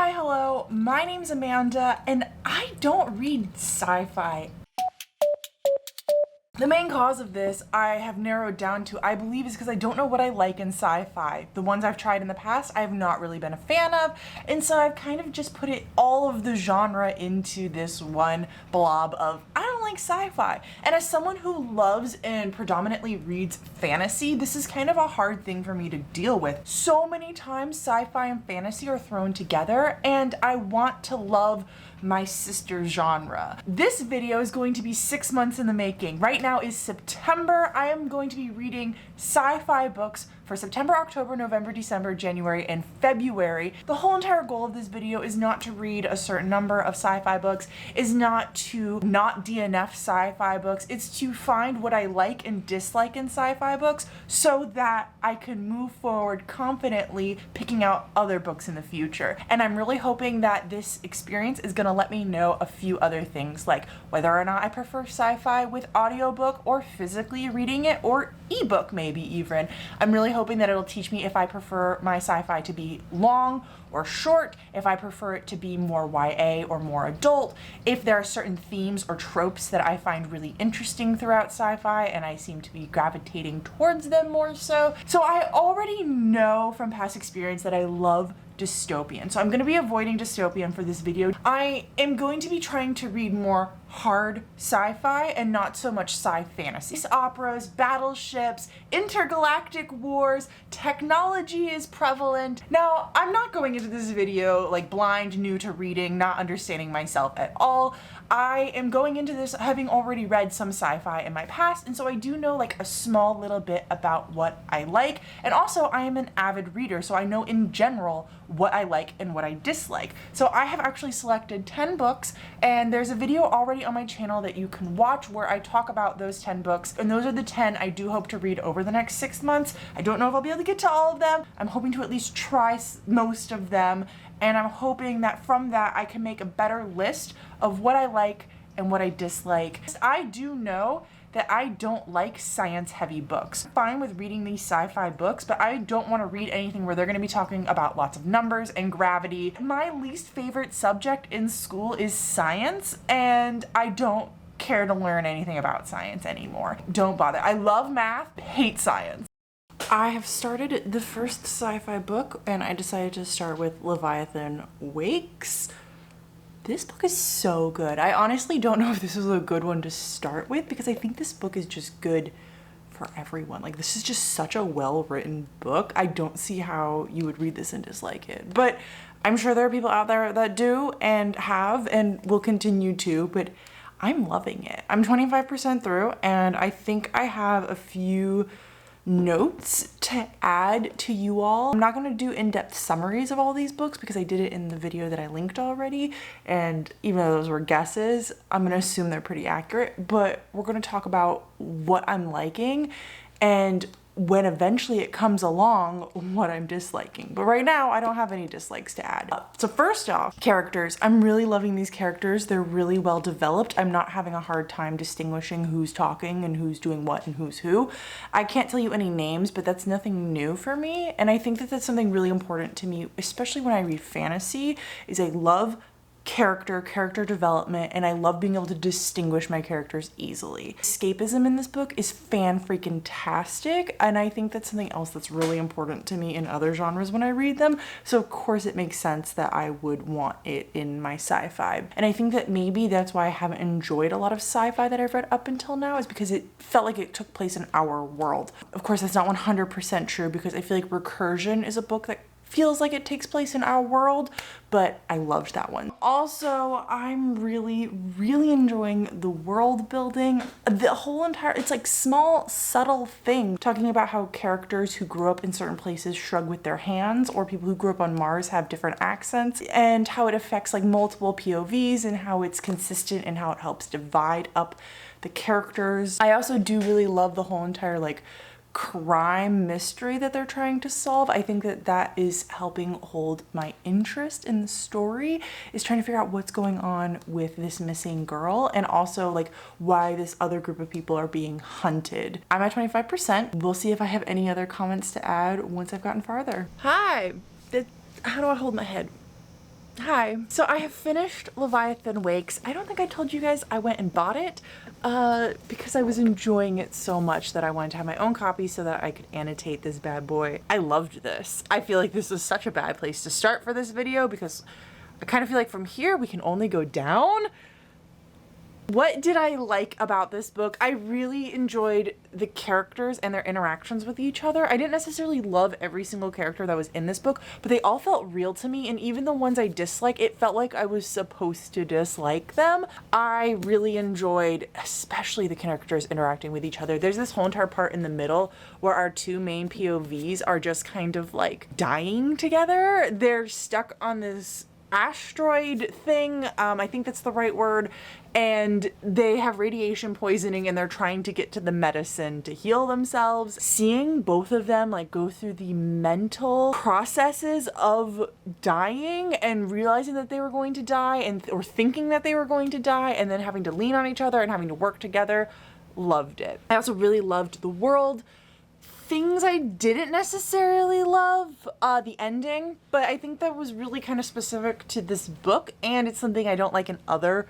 Hi, hello, my name's Amanda, and I don't read sci-fi. The main cause of this I have narrowed down to, I believe, is because I don't know what I like in sci-fi. The ones I've tried in the past, I have not really been a fan of, and so I've kind of just put all of the genre into this one blob of, I don't like sci-fi. And as someone who loves and predominantly reads fantasy, this is kind of a hard thing for me to deal with. So many times sci-fi and fantasy are thrown together, and I want to love my sister genre. This video is going to be 6 months in the making. Right now is September. I am going to be reading sci-fi books for September, October, November, December, January, and February. The whole entire goal of this video is not to read a certain number of sci-fi books, is not to not DNF sci-fi books. It's to find what I like and dislike in sci-fi books so that I can move forward confidently picking out other books in the future. And I'm really hoping that this experience is gonna let me know a few other things, like whether or not I prefer sci-fi with audiobook or physically reading it, or ebook maybe even. I'm really hoping that it'll teach me if I prefer my sci-fi to be long or short, if I prefer it to be more YA or more adult, if there are certain themes or tropes that I find really interesting throughout sci-fi and I seem to be gravitating towards them more so. So I already know from past experience that I love dystopian. So I'm going to be avoiding dystopian for this video. I am going to be trying to read more hard sci-fi and not so much sci-fantasy. Operas, battleships, intergalactic wars, technology is prevalent. Now, I'm not going into this video like blind, new to reading, not understanding myself at all. I am going into this having already read some sci-fi in my past, and so I do know like a small little bit about what I like. And also I am an avid reader, so I know in general what I like and what I dislike. So I have actually selected 10 books, and there's a video already on my channel that you can watch where I talk about those 10 books, and those are the 10 I do hope to read over the next 6 months. I don't know if I'll be able to get to all of them. I'm hoping to at least try most of them, and I'm hoping that from that I can make a better list of what I like and what I dislike. I do know that I don't like science-heavy books. I'm fine with reading these sci-fi books, but I don't want to read anything where they're going to be talking about lots of numbers and gravity. My least favorite subject in school is science, and I don't care to learn anything about science anymore. Don't bother. I love math, hate science. I have started the first sci-fi book, and I decided to start with Leviathan Wakes. This book is so good. I honestly don't know if this is a good one to start with because I think this book is just good for everyone. Like, this is just such a well-written book. I don't see how you would read this and dislike it. But I'm sure there are people out there that do and have and will continue to, but I'm loving it. I'm 25% through, and I think I have a few notes to add to you all. I'm not going to do in-depth summaries of all these books because I did it in the video that I linked already, and even though those were guesses, I'm going to assume they're pretty accurate, but we're going to talk about what I'm liking and when eventually it comes along, what I'm disliking. But right now, I don't have any dislikes to add. So first off, characters. I'm really loving these characters. They're really well developed. I'm not having a hard time distinguishing who's talking and who's doing what and who's who. I can't tell you any names, but that's nothing new for me. And I think that that's something really important to me, especially when I read fantasy, is I love character development, and I love being able to distinguish my characters easily. Escapism in this book is fan-freaking-tastic, and I think that's something else that's really important to me in other genres when I read them, so of course it makes sense that I would want it in my sci-fi. And I think that maybe that's why I haven't enjoyed a lot of sci-fi that I've read up until now, is because it felt like it took place in our world. Of course, that's not 100% true, because I feel like Recursion is a book that feels like it takes place in our world, but I loved that one. Also, I'm really enjoying the world building. The whole entire, it's like small, subtle thing, talking about how characters who grew up in certain places shrug with their hands, or people who grew up on Mars have different accents, and how it affects like multiple POVs and how it's consistent and how it helps divide up the characters. I also do really love the whole entire like crime mystery that they're trying to solve. I think that that is helping hold my interest in the story, is trying to figure out what's going on with this missing girl, and also like why this other group of people are being hunted. I'm at 25%. We'll see if I have any other comments to add once I've gotten farther. Hi! How do I hold my head? Hi. So I have finished Leviathan Wakes. I don't think I told you guys I went and bought it because I was enjoying it so much that I wanted to have my own copy so that I could annotate this bad boy. I loved this. I feel like this is such a bad place to start for this video because I kind of feel like from here we can only go down. What did I like about this book? I really enjoyed the characters and their interactions with each other. I didn't necessarily love every single character that was in this book, but they all felt real to me, and even the ones I dislike, it felt like I was supposed to dislike them. I really enjoyed especially the characters interacting with each other. There's this whole entire part in the middle where our two main POVs are just kind of like dying together. They're stuck on this asteroid thing, I think that's the right word, and they have radiation poisoning and they're trying to get to the medicine to heal themselves. Seeing both of them like go through the mental processes of dying and realizing that they were going to die or thinking that they were going to die and then having to lean on each other and having to work together, loved it. I also really loved the world. Things I didn't necessarily love, the ending, but I think that was really kind of specific to this book, and it's something I don't like in other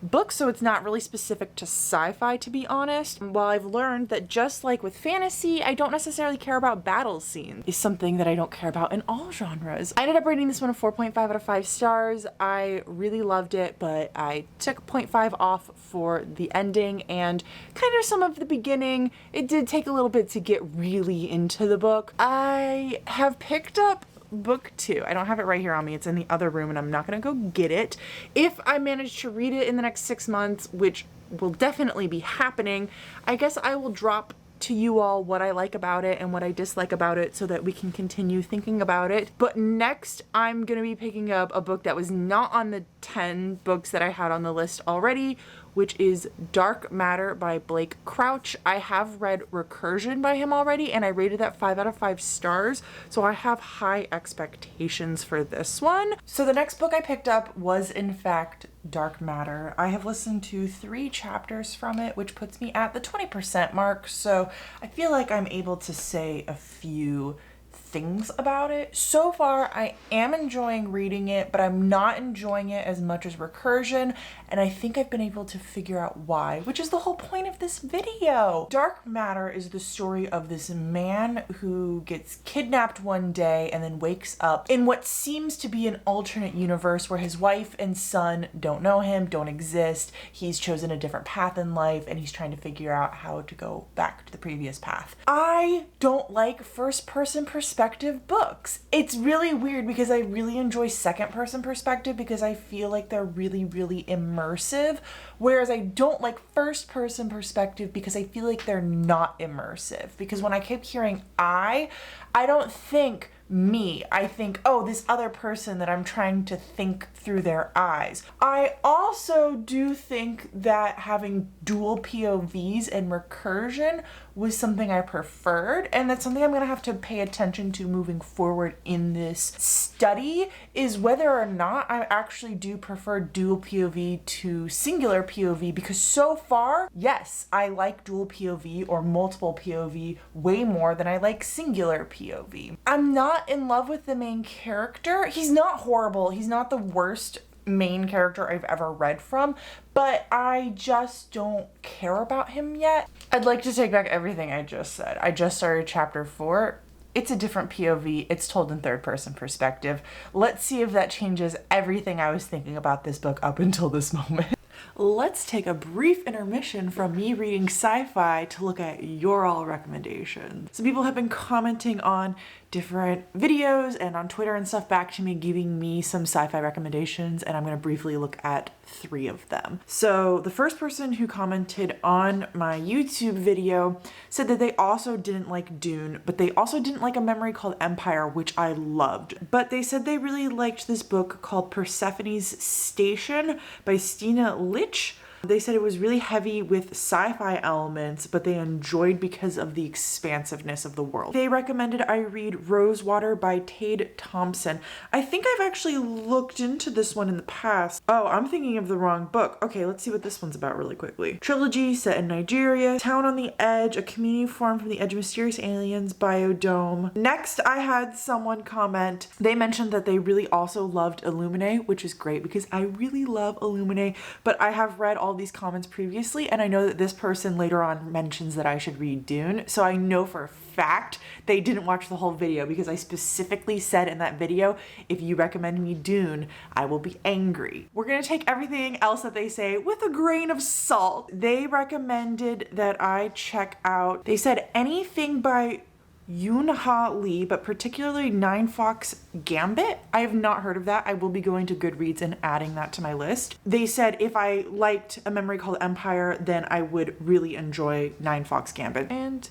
books, so it's not really specific to sci-fi, to be honest. While I've learned that just like with fantasy, I don't necessarily care about battle scenes, is something that I don't care about in all genres. I ended up rating this one a 4.5 out of 5 stars. I really loved it, but I took 0.5 off for the ending and kind of some of the beginning. It did take a little bit to get really into the book. I have picked up book 2. I don't have it right here on me. It's in the other room and I'm not gonna go get it. If I manage to read it in the next 6 months, which will definitely be happening, I guess I will drop to you all what I like about it and what I dislike about it so that we can continue thinking about it. But next, I'm gonna be picking up a book that was not on the 10 books that I had on the list already, which is Dark Matter by Blake Crouch. I have read Recursion by him already and I rated that 5 out of 5 stars, so I have high expectations for this one. So the next book I picked up was in fact Dark Matter. I have listened to 3 chapters from it, which puts me at the 20% mark, so I feel like I'm able to say a few things about it. So far, I am enjoying reading it, but I'm not enjoying it as much as Recursion, and I think I've been able to figure out why, which is the whole point of this video. Dark Matter is the story of this man who gets kidnapped one day and then wakes up in what seems to be an alternate universe where his wife and son don't know him, don't exist. He's chosen a different path in life and he's trying to figure out how to go back to the previous path. I don't like first-person perspective books. It's really weird because I really enjoy second-person perspective because I feel like they're really, really immersive, whereas I don't like first-person perspective because I feel like they're not immersive. Because when I keep hearing I don't think me. I think, oh, this other person that I'm trying to think through their eyes. I also do think that having dual POVs and recursion was something I preferred, and that's something I'm going to have to pay attention to moving forward in this study, is whether or not I actually do prefer dual POV to singular POV, because so far, yes, I like dual POV or multiple POV way more than I like singular POV. I'm not in love with the main character. He's not horrible. He's not the worst main character I've ever read from, but I just don't care about him yet. I'd like to take back everything I just said. I just started chapter 4. It's a different POV. It's told in third-person perspective. Let's see if that changes everything I was thinking about this book up until this moment. Let's take a brief intermission from me reading Sci-Fi to look at your all recommendations. Some people have been commenting on different videos and on Twitter and stuff back to me, giving me some sci-fi recommendations, and I'm going to briefly look at 3 of them. So the first person who commented on my YouTube video said that they also didn't like Dune, but they also didn't like A Memory Called Empire, which I loved. But they said they really liked this book called Persephone's Station by Stina Litch. They said it was really heavy with sci-fi elements, but they enjoyed because of the expansiveness of the world. They recommended I read Rosewater by Tade Thompson. I think I've actually looked into this one in the past. Oh, I'm thinking of the wrong book. Okay, let's see what this one's about really quickly. Trilogy set in Nigeria, town on the edge, a community formed from the edge of mysterious aliens, biodome. Next, I had someone comment. They mentioned that they really also loved Illuminae, which is great because I really love Illuminae, but I have read all these comments previously, and I know that this person later on mentions that I should read Dune, so I know for a fact they didn't watch the whole video because I specifically said in that video, if you recommend me Dune, I will be angry. We're gonna take everything else that they say with a grain of salt. They recommended that I check out, they said anything by Yoon-Ha Lee, but particularly Nine Fox Gambit. I have not heard of that. I will be going to Goodreads and adding that to my list. They said if I liked A Memory Called Empire, then I would really enjoy Nine Fox Gambit. And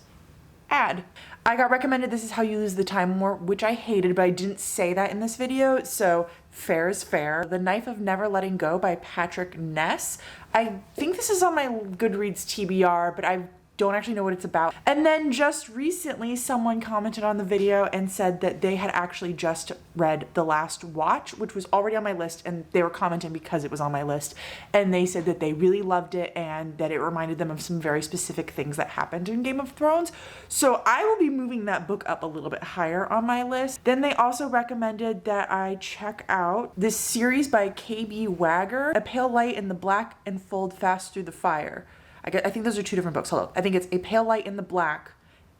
add. I got recommended This Is How You Lose the Time War, which I hated, but I didn't say that in this video, so fair is fair. The Knife of Never Letting Go by Patrick Ness. I think this is on my Goodreads TBR, but I don't actually know what it's about. And then just recently someone commented on the video and said that they had actually just read The Last Watch, which was already on my list, and they were commenting because it was on my list, and they said that they really loved it and that it reminded them of some very specific things that happened in Game of Thrones. So I will be moving that book up a little bit higher on my list. Then they also recommended that I check out this series by KB Wagger, A Pale Light in the Black and Fold Fast Through the Fire. I think those are two different books. Hold on. I think it's A Pale Light in the Black,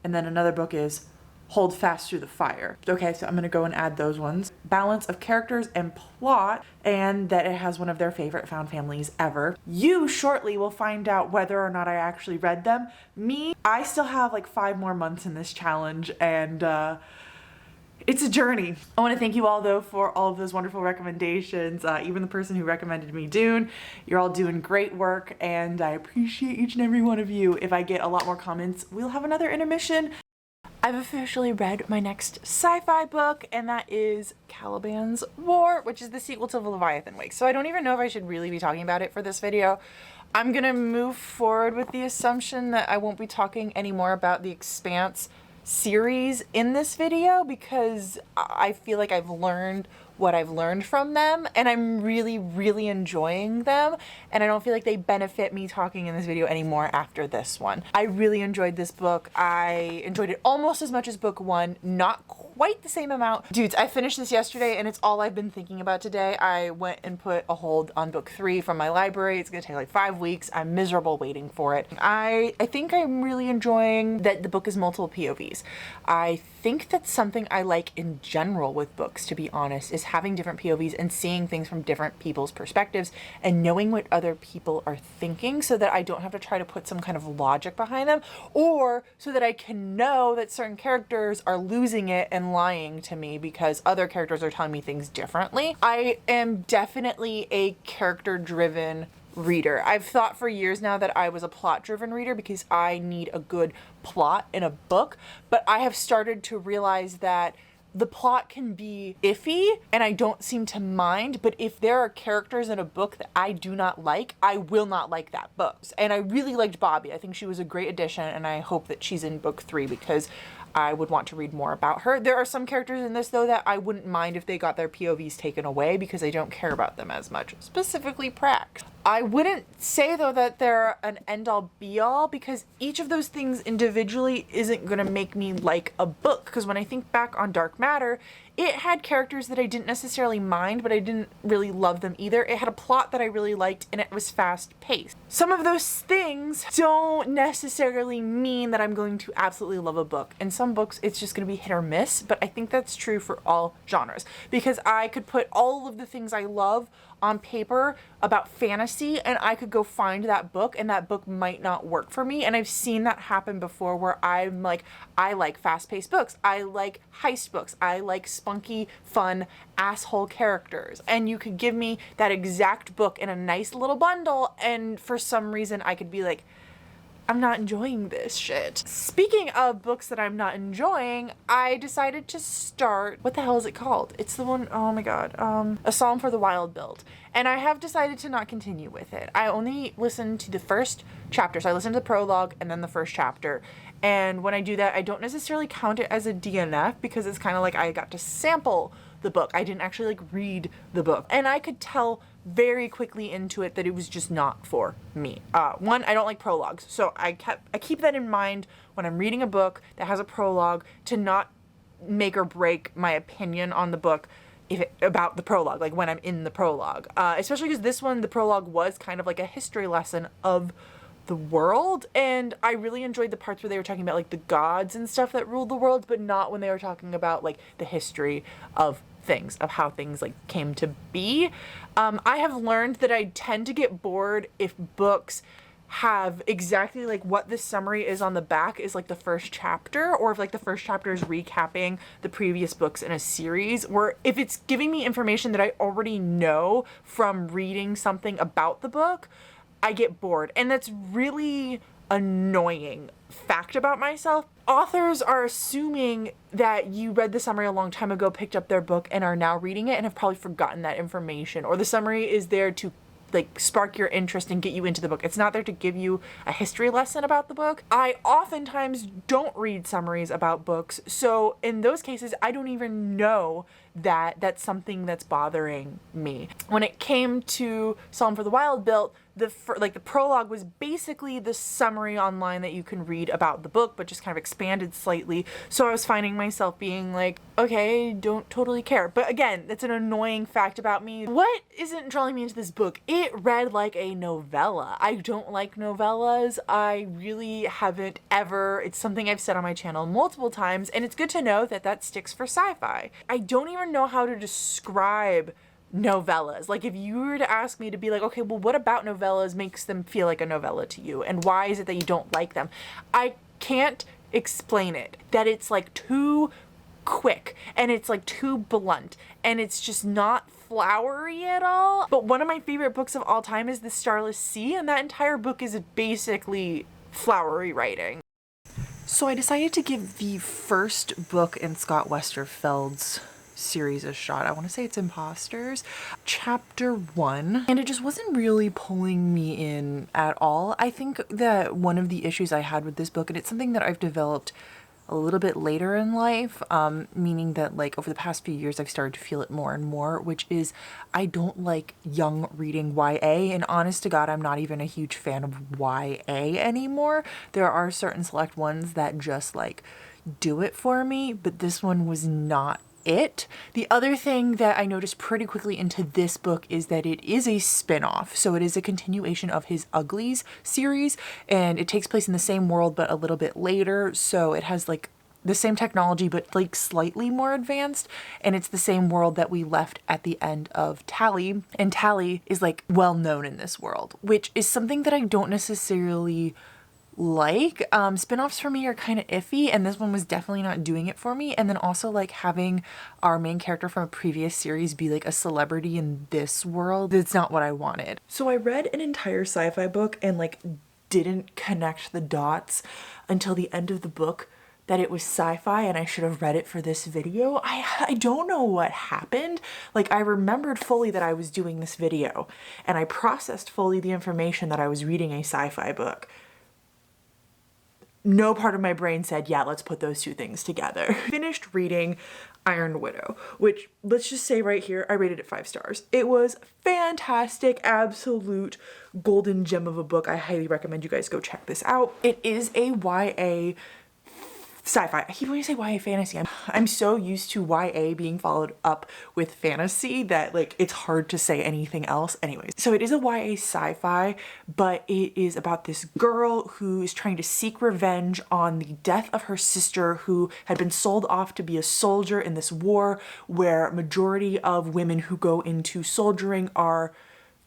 and then another book is Hold Fast Through the Fire. Okay, so I'm gonna go and add those ones. Balance of characters and plot, and that it has one of their favorite found families ever. You shortly will find out whether or not I actually read them. Me, I still have like 5 more months in this challenge, and it's a journey. I want to thank you all though for all of those wonderful recommendations. Even the person who recommended me Dune, you're all doing great work and I appreciate each and every one of you. If I get a lot more comments, we'll have another intermission. I've officially read my next sci-fi book, and that is Caliban's War, which is the sequel to Leviathan Wake. So I don't even know if I should really be talking about it for this video. I'm gonna move forward with the assumption that I won't be talking anymore about The Expanse series in this video because I feel like I've learned what I've learned from them and I'm really enjoying them, and I don't feel like they benefit me talking in this video anymore after this one. I really enjoyed this book. I enjoyed it almost as much as book 1, not quite the same amount. Dudes, I finished this yesterday and it's all I've been thinking about today. I went and put a hold on book 3 from my library. It's gonna take like 5 weeks. I'm miserable waiting for it. I think I'm really enjoying that the book is multiple POVs. I think that's something I like in general with books, to be honest, is having different POVs and seeing things from different people's perspectives and knowing what other people are thinking so that I don't have to try to put some kind of logic behind them, or so that I can know that certain characters are losing it and lying to me because other characters are telling me things differently. I am definitely a character-driven reader. I've thought for years now that I was a plot-driven reader because I need a good plot in a book, but I have started to realize that the plot can be iffy and I don't seem to mind, but if there are characters in a book that I do not like, I will not like that book. And I really liked Bobby. I think she was a great addition, and I hope that she's in book 3 because I would want to read more about her. There are some characters in this though that I wouldn't mind if they got their POVs taken away because I don't care about them as much, specifically Prax. I wouldn't say though that they're an end-all be-all because each of those things individually isn't gonna make me like a book, because when I think back on Dark Matter, it had characters that I didn't necessarily mind, but I didn't really love them either. It had a plot that I really liked and it was fast-paced. Some of those things don't necessarily mean that I'm going to absolutely love a book. In some books, it's just gonna be hit or miss, but I think that's true for all genres because I could put all of the things I love on paper about fantasy and I could go find that book and that book might not work for me. And I've seen that happen before where I'm like, I like fast-paced books. I like heist books. I like spunky, fun, asshole characters. And you could give me that exact book in a nice little bundle and for some reason I could be like, I'm not enjoying this shit. Speaking of books that I'm not enjoying, I decided to start, what the hell is it called? It's the one, oh my god, A Psalm for the Wild Build. And I have decided to not continue with it. I only listened to the first chapter. So I listened to the prologue and then the first chapter. And when I do that, I don't necessarily count it as a DNF because it's kind of like I got to sample the book. I didn't actually like read the book. And I could tell very quickly into it that it was just not for me. One, I don't like prologues. So I keep that in mind when I'm reading a book that has a prologue to not make or break my opinion on the book about the prologue, like when I'm in the prologue. Especially because this one, the prologue was kind of like a history lesson of the world, and I really enjoyed the parts where they were talking about like the gods and stuff that ruled the world, but not when they were talking about like the history of things, of how things like came to be. I have learned that I tend to get bored if books have exactly like what the summary is on the back is like the first chapter, or if like the first chapter is recapping the previous books in a series, or if it's giving me information that I already know from reading something about the book, I get bored. And that's really annoying fact about myself. Authors are assuming that you read the summary a long time ago, picked up their book, and are now reading it and have probably forgotten that information. Or the summary is there to like spark your interest and get you into the book. It's not there to give you a history lesson about the book. I oftentimes don't read summaries about books, so in those cases I don't even know that that's something that's bothering me. When it came to Psalm for the Wild Built, the prologue was basically the summary online that you can read about the book, but just kind of expanded slightly. So I was finding myself being like, okay, don't totally care. But again, that's an annoying fact about me. What isn't drawing me into this book? It read like a novella. I don't like novellas. I really haven't ever. It's something I've said on my channel multiple times, and it's good to know that that sticks for sci-fi. I don't even know how to describe novellas. Like if you were to ask me to be like, okay, well, what about novellas makes them feel like a novella to you? And why is it that you don't like them? I can't explain it. That it's like too quick and it's like too blunt and it's just not flowery at all. But one of my favorite books of all time is The Starless Sea, and that entire book is basically flowery writing. So I decided to give the first book in Scott Westerfeld's series a shot. I want to say it's Imposters, chapter 1, and it just wasn't really pulling me in at all. I think that one of the issues I had with this book, and it's something that I've developed a little bit later in life, meaning that like over the past few years I've started to feel it more and more, which is I don't like young reading YA, and honest to God, I'm not even a huge fan of YA anymore. There are certain select ones that just like do it for me, but this one was not it. The other thing that I noticed pretty quickly into this book is that it is a spin-off. So it is a continuation of his Uglies series, and it takes place in the same world but a little bit later. So it has like the same technology but like slightly more advanced, and it's the same world that we left at the end of Tally, and Tally is like well known in this world, which is something that I don't necessarily like. Spin-offs for me are kind of iffy, and this one was definitely not doing it for me. And then also like having our main character from a previous series be like a celebrity in this world, it's not what I wanted. So I read an entire sci-fi book and like didn't connect the dots until the end of the book that it was sci-fi, and I should have read it for this video. I don't know what happened. Like I remembered fully that I was doing this video, and I processed fully the information that I was reading a sci-fi book. No part of my brain said, yeah, let's put those two things together. Finished reading Iron Widow, which let's just say right here, I rated it 5 stars. It was fantastic, absolute golden gem of a book. I highly recommend you guys go check this out. It is a YA sci-fi. I keep wanting to say YA fantasy. I'm so used to YA being followed up with fantasy that like it's hard to say anything else. Anyways, so it is a YA sci-fi, but it is about this girl who is trying to seek revenge on the death of her sister, who had been sold off to be a soldier in this war where majority of women who go into soldiering are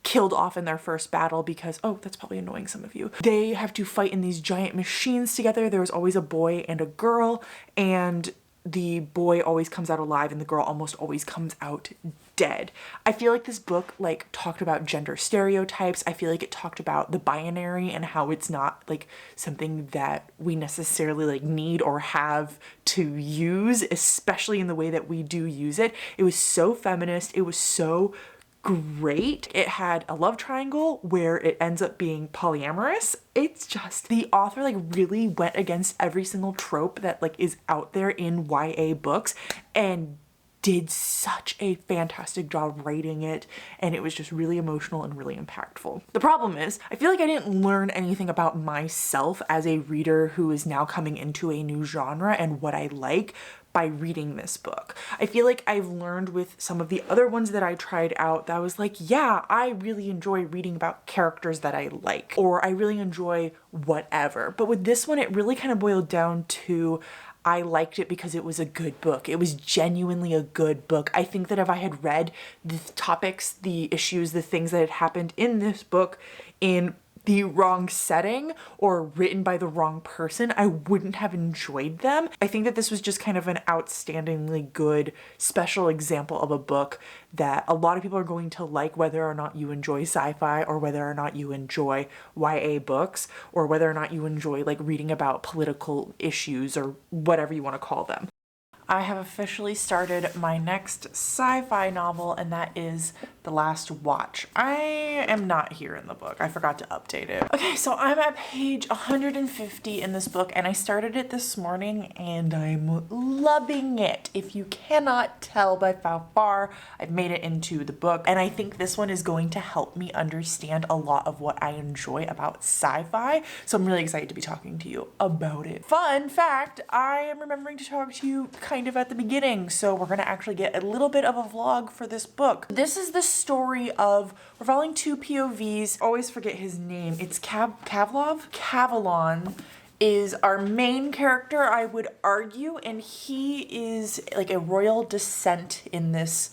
killed off in their first battle because, oh, that's probably annoying some of you. They have to fight in these giant machines together. There was always a boy and a girl, and the boy always comes out alive and the girl almost always comes out dead. I feel like this book like talked about gender stereotypes. I feel like it talked about the binary and how it's not like something that we necessarily like need or have to use, especially in the way that we do use it. It was so feminist. It was so great. It had a love triangle where it ends up being polyamorous. It's just, the author like really went against every single trope that like is out there in YA books and did such a fantastic job writing it, and it was just really emotional and really impactful. The problem is, I feel like I didn't learn anything about myself as a reader who is now coming into a new genre and what I like by reading this book. I feel like I've learned with some of the other ones that I tried out that I was like, yeah, I really enjoy reading about characters that I like, or I really enjoy whatever. But with this one, it really kind of boiled down to I liked it because it was a good book. It was genuinely a good book. I think that if I had read the topics, the issues, the things that had happened in this book in the wrong setting or written by the wrong person, I wouldn't have enjoyed them. I think that this was just kind of an outstandingly good special example of a book that a lot of people are going to like, whether or not you enjoy sci-fi or whether or not you enjoy YA books or whether or not you enjoy like reading about political issues or whatever you want to call them. I have officially started my next sci-fi novel, and that is The Last Watch. I am not here in the book. I forgot to update it. Okay, so I'm at page 150 in this book, and I started it this morning, and I'm loving it. If you cannot tell by how far I've made it into the book, and I think this one is going to help me understand a lot of what I enjoy about sci-fi, so I'm really excited to be talking to you about it. Fun fact, I am remembering to talk to you kind of at the beginning, so we're gonna actually get a little bit of a vlog for this book. This is the story of, we're following two POVs. Always forget his name. It's Kavlov? Kavalon is our main character, I would argue, and he is like a royal descent in this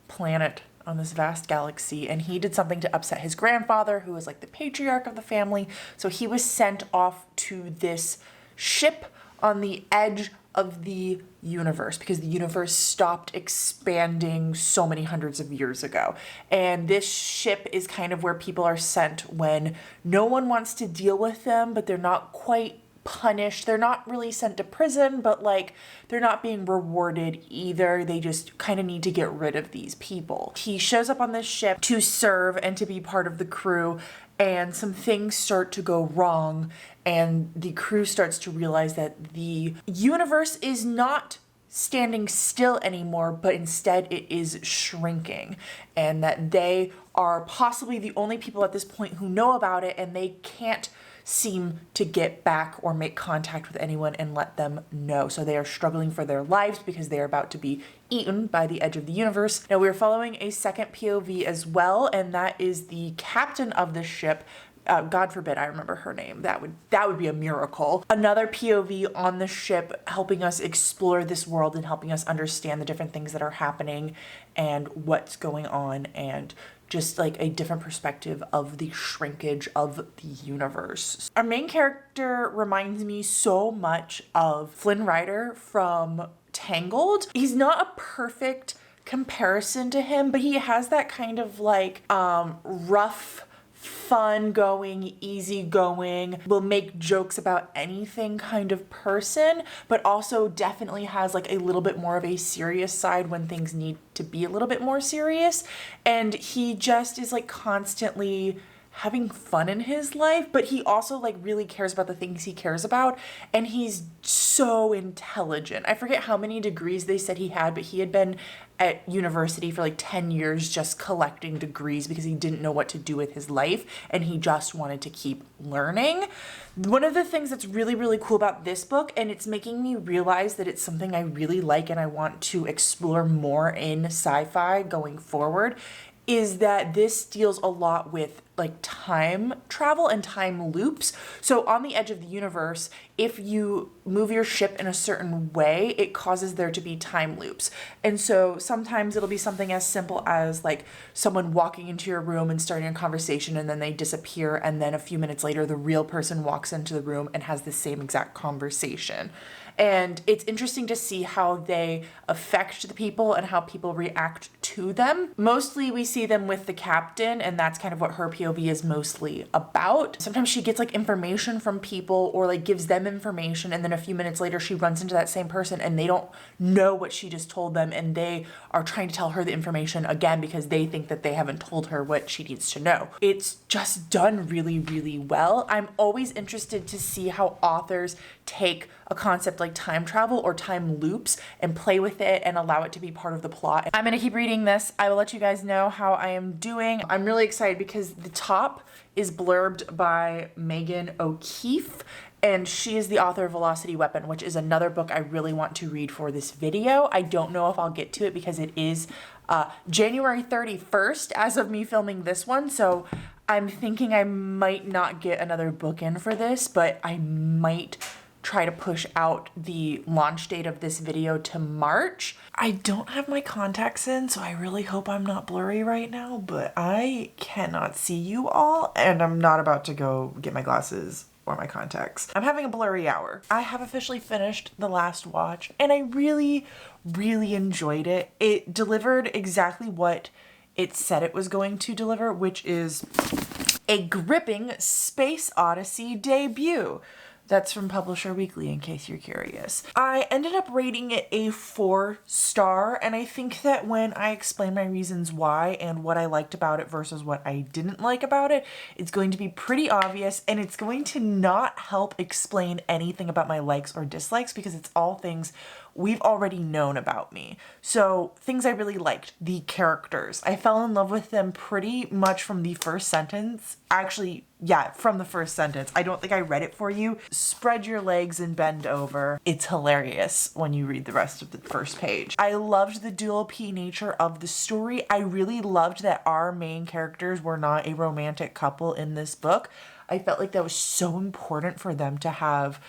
planet on this vast galaxy, and he did something to upset his grandfather, who was like the patriarch of the family, so he was sent off to this ship on the edge of the universe because the universe stopped expanding so many hundreds of years ago. And this ship is kind of where people are sent when no one wants to deal with them, but they're not quite punished. They're not really sent to prison, but like they're not being rewarded either. They just kind of need to get rid of these people. He shows up on this ship to serve and to be part of the crew, and some things start to go wrong, and the crew starts to realize that the universe is not standing still anymore, but instead it is shrinking, and that they are possibly the only people at this point who know about it, and they can't seem to get back or make contact with anyone and let them know. So they are struggling for their lives because they are about to be eaten by the edge of the universe. Now we're following a second POV as well, and that is the captain of the ship. God forbid I remember her name. That would be a miracle. Another POV on the ship helping us explore this world and helping us understand the different things that are happening and what's going on, and just like a different perspective of the shrinkage of the universe. Our main character reminds me so much of Flynn Rider from Tangled. He's not a perfect comparison to him, but he has that kind of like rough, fun going, easy going, will make jokes about anything kind of person, but also definitely has like a little bit more of a serious side when things need to be a little bit more serious. And he just is like constantly having fun in his life, but he also like really cares about the things he cares about, and he's so intelligent. I forget how many degrees they said he had, but he had been at university for like 10 years just collecting degrees because he didn't know what to do with his life and he just wanted to keep learning. One of the things that's really, really cool about this book, and it's making me realize that it's something I really like and I want to explore more in sci-fi going forward, is that this deals a lot with like time travel and time loops. So on the edge of the universe, if you move your ship in a certain way, it causes there to be time loops. And so sometimes it'll be something as simple as like someone walking into your room and starting a conversation, and then they disappear, and then a few minutes later the real person walks into the room and has the same exact conversation. And it's interesting to see how they affect the people and how people react to them. Mostly we see them with the captain, and that's kind of what her POV is mostly about. Sometimes she gets like information from people or like gives them information, and then a few minutes later she runs into that same person and they don't know what she just told them, and they are trying to tell her the information again because they think that they haven't told her what she needs to know. It's just done really, really well. I'm always interested to see how authors take a concept like time travel or time loops and play with it and allow it to be part of the plot. I'm gonna keep reading this. I will let you guys know how I am doing. I'm really excited because the top is blurbed by Megan O'Keefe, and she is the author of Velocity Weapon, which is another book I really want to read for this video. I don't know if I'll get to it because it is January 31st as of me filming this one, so I'm thinking I might not get another book in for this, but I might try to push out the launch date of this video to March. I don't have my contacts in, so I really hope I'm not blurry right now, but I cannot see you all, and I'm not about to go get my glasses or my contacts. I'm having a blurry hour. I have officially finished The Last Watch, and I really, really enjoyed it. It delivered exactly what it said it was going to deliver, which is a gripping space odyssey debut. That's from Publisher Weekly, in case you're curious. I ended up rating it a 4-star, and I think that when I explain my reasons why and what I liked about it versus what I didn't like about it, it's going to be pretty obvious, and it's going to not help explain anything about my likes or dislikes because it's all things we've already known about me. So things I really liked, the characters. I fell in love with them pretty much from the first sentence. Actually, yeah, from the first sentence. I don't think I read it for you. Spread your legs and bend over. It's hilarious when you read the rest of the first page. I loved the dual P nature of the story. I really loved that our main characters were not a romantic couple in this book. I felt like that was so important for them to have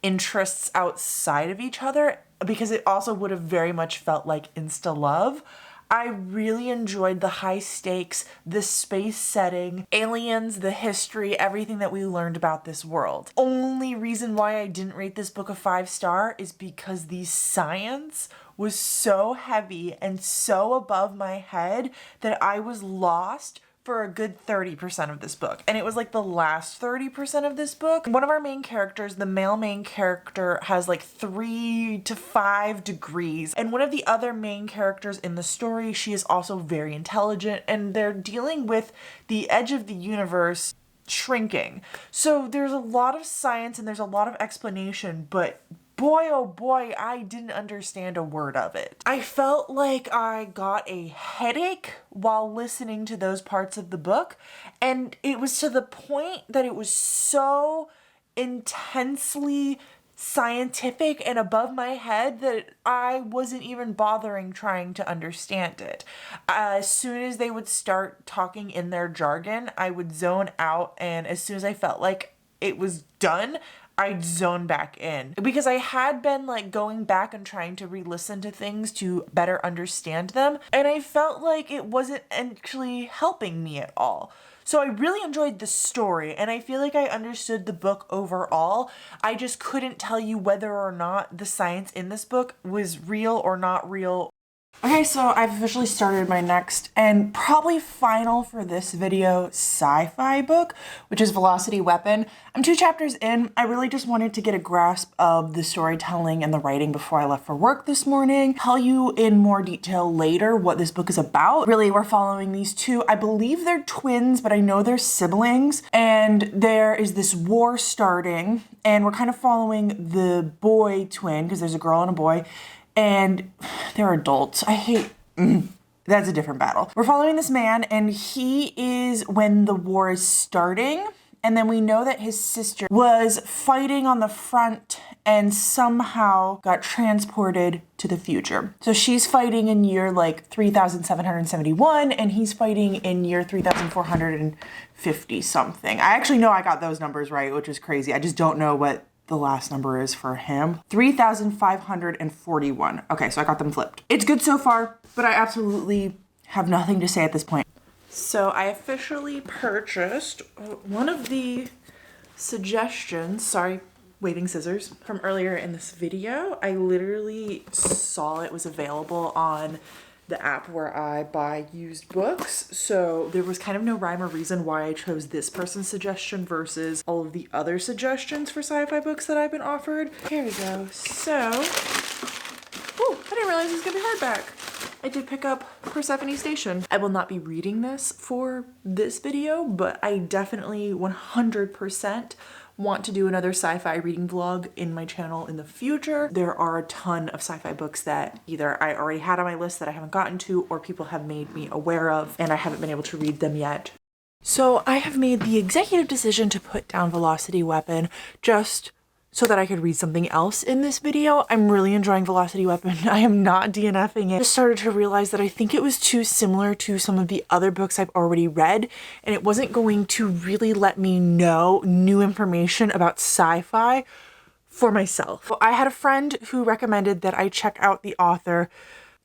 interests outside of each other because it also would have very much felt like insta love. I really enjoyed the high stakes, the space setting, aliens, the history, everything that we learned about this world. Only reason why I didn't rate this book a 5-star is because the science was so heavy and so above my head that I was lost for a good 30% of this book. And it was like the last 30% of this book. One of our main characters, the male main character, has like 3 to 5 degrees. And one of the other main characters in the story, she is also very intelligent, and they're dealing with the edge of the universe shrinking. So there's a lot of science and there's a lot of explanation, but boy, oh boy, I didn't understand a word of it. I felt like I got a headache while listening to those parts of the book, and it was to the point that it was so intensely scientific and above my head that I wasn't even bothering trying to understand it. As soon as they would start talking in their jargon, I would zone out, and as soon as I felt like it was done, I'd zone back in because I had been like going back and trying to re-listen to things to better understand them, and I felt like it wasn't actually helping me at all. So I really enjoyed the story, and I feel like I understood the book overall. I just couldn't tell you whether or not the science in this book was real or not real. Okay, so I've officially started my next and probably final for this video sci-fi book, which is Velocity Weapon. I'm 2 chapters in. I really just wanted to get a grasp of the storytelling and the writing before I left for work this morning. Tell you in more detail later what this book is about. Really, we're following these two. I believe they're twins, but I know they're siblings. And there is this war starting, and we're kind of following the boy twin because there's a girl and a boy. And they're adults. I hate, that's a different battle. We're following this man, and he is when the war is starting. And then we know that his sister was fighting on the front and somehow got transported to the future. So she's fighting in year like 3771, and he's fighting in year 3450 something. I actually know I got those numbers right, which is crazy. I just don't know what the last number is for him. 3,541. Okay, so I got them flipped. It's good so far, but I absolutely have nothing to say at this point. So I officially purchased one of the suggestions. Sorry, waving scissors from earlier in this video. I literally saw it was available on the app where I buy used books. So there was kind of no rhyme or reason why I chose this person's suggestion versus all of the other suggestions for sci-fi books that I've been offered. Here we go. So, oh, I didn't realize it was gonna be hardback. I did pick up Persephone Station. I will not be reading this for this video, but I definitely 100% want to do another sci-fi reading vlog in my channel in the future. There are a ton of sci-fi books that either I already had on my list that I haven't gotten to, or people have made me aware of and I haven't been able to read them yet. So I have made the executive decision to put down Velocity Weapon just so that I could read something else in this video. I'm really enjoying Velocity Weapon. I am not DNFing it. I just started to realize that I think it was too similar to some of the other books I've already read, and it wasn't going to really let me know new information about sci-fi for myself. I had a friend who recommended that I check out the author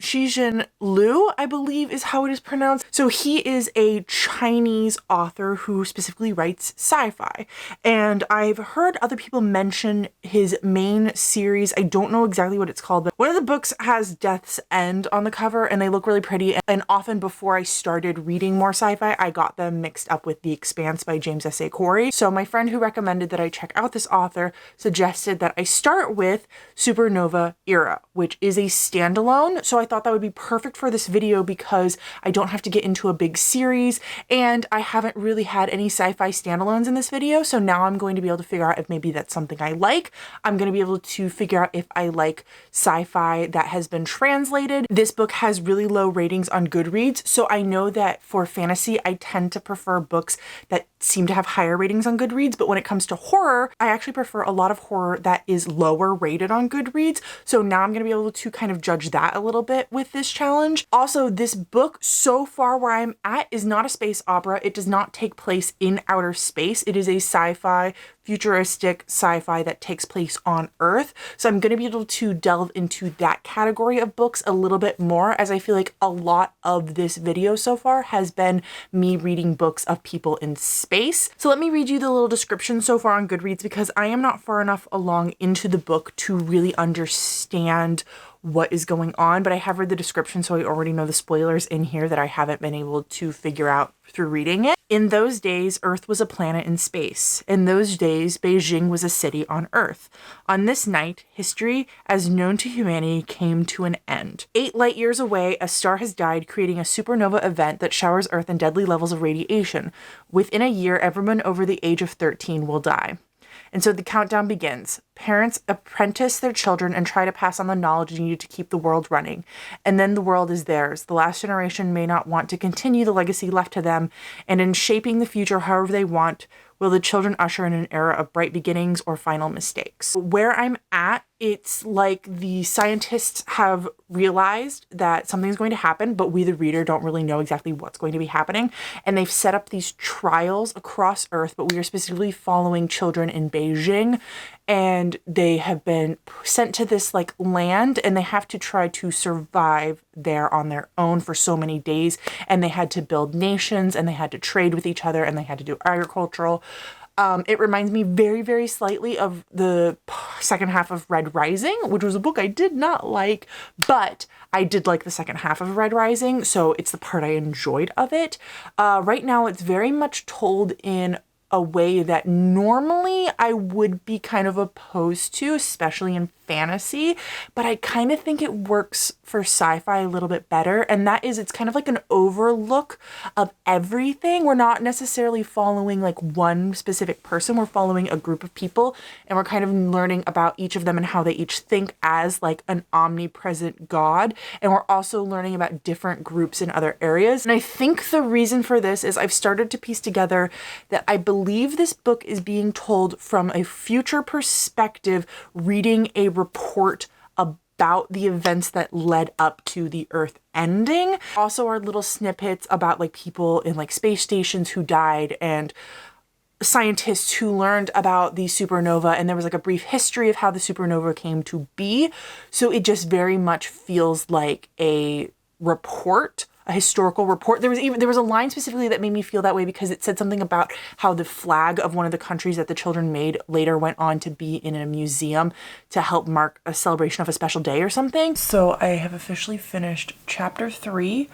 Cixin Liu, I believe is how it is pronounced. So he is a Chinese author who specifically writes sci-fi. And I've heard other people mention his main series. I don't know exactly what it's called, but one of the books has Death's End on the cover and they look really pretty. And often before I started reading more sci-fi, I got them mixed up with The Expanse by James S.A. Corey. So my friend who recommended that I check out this author suggested that I start with Supernova Era, which is a standalone. So I thought that would be perfect for this video because I don't have to get into a big series and I haven't really had any sci-fi standalones in this video. So now I'm going to be able to figure out if maybe that's something I like. I'm going to be able to figure out if I like sci-fi that has been translated. This book has really low ratings on Goodreads. So I know that for fantasy, I tend to prefer books that seem to have higher ratings on Goodreads. But when it comes to horror, I actually prefer a lot of horror that is lower rated on Goodreads. So now I'm going to be able to kind of judge that a little bit with this challenge. Also, this book so far where I'm at is not a space opera. It does not take place in outer space. It is a sci-fi, futuristic sci-fi that takes place on Earth. So I'm going to be able to delve into that category of books a little bit more, as I feel like a lot of this video so far has been me reading books of people in space. So let me read you the little description so far on Goodreads because I am not far enough along into the book to really understand what is going on, but I have read the description, so I already know the spoilers in here that I haven't been able to figure out through reading it. In those days, Earth was a planet in space. In those days, Beijing was a city on Earth. On this night, history as known to humanity came to an end. 8 light years away, a star has died, creating a supernova event that showers Earth in deadly levels of radiation. Within a year, everyone over the age of 13 will die. And so the countdown begins. Parents apprentice their children and try to pass on the knowledge needed to keep the world running. And then the world is theirs. The last generation may not want to continue the legacy left to them, and in shaping the future however they want, will the children usher in an era of bright beginnings or final mistakes. Where I'm at, it's like the scientists have realized that something's going to happen, but we, the reader, don't really know exactly what's going to be happening. And they've set up these trials across Earth, but we are specifically following children in Beijing. And they have been sent to this like land and they have to try to survive there on their own for so many days. And they had to build nations and they had to trade with each other and they had to do agricultural. It reminds me very, very slightly of the second half of Red Rising, which was a book I did not like, but I did like the second half of Red Rising. So it's the part I enjoyed of it. Right now, it's very much told in a way that normally I would be kind of opposed to, especially in fantasy, but I kind of think it works for sci-fi a little bit better. And that is, it's kind of like an overlook of everything. We're not necessarily following like one specific person. We're following a group of people and we're kind of learning about each of them and how they each think as like an omnipresent God. And we're also learning about different groups in other areas. And I think the reason for this is I've started to piece together that I believe this book is being told from a future perspective, reading a report about the events that led up to the Earth ending. Also are little snippets about like people in like space stations who died and scientists who learned about the supernova, and there was like a brief history of how the supernova came to be. So it just very much feels like a report a historical report. There was a line specifically that made me feel that way because it said something about how the flag of one of the countries that the children made later went on to be in a museum to help mark a celebration of a special day or something. So I have officially finished chapter 3,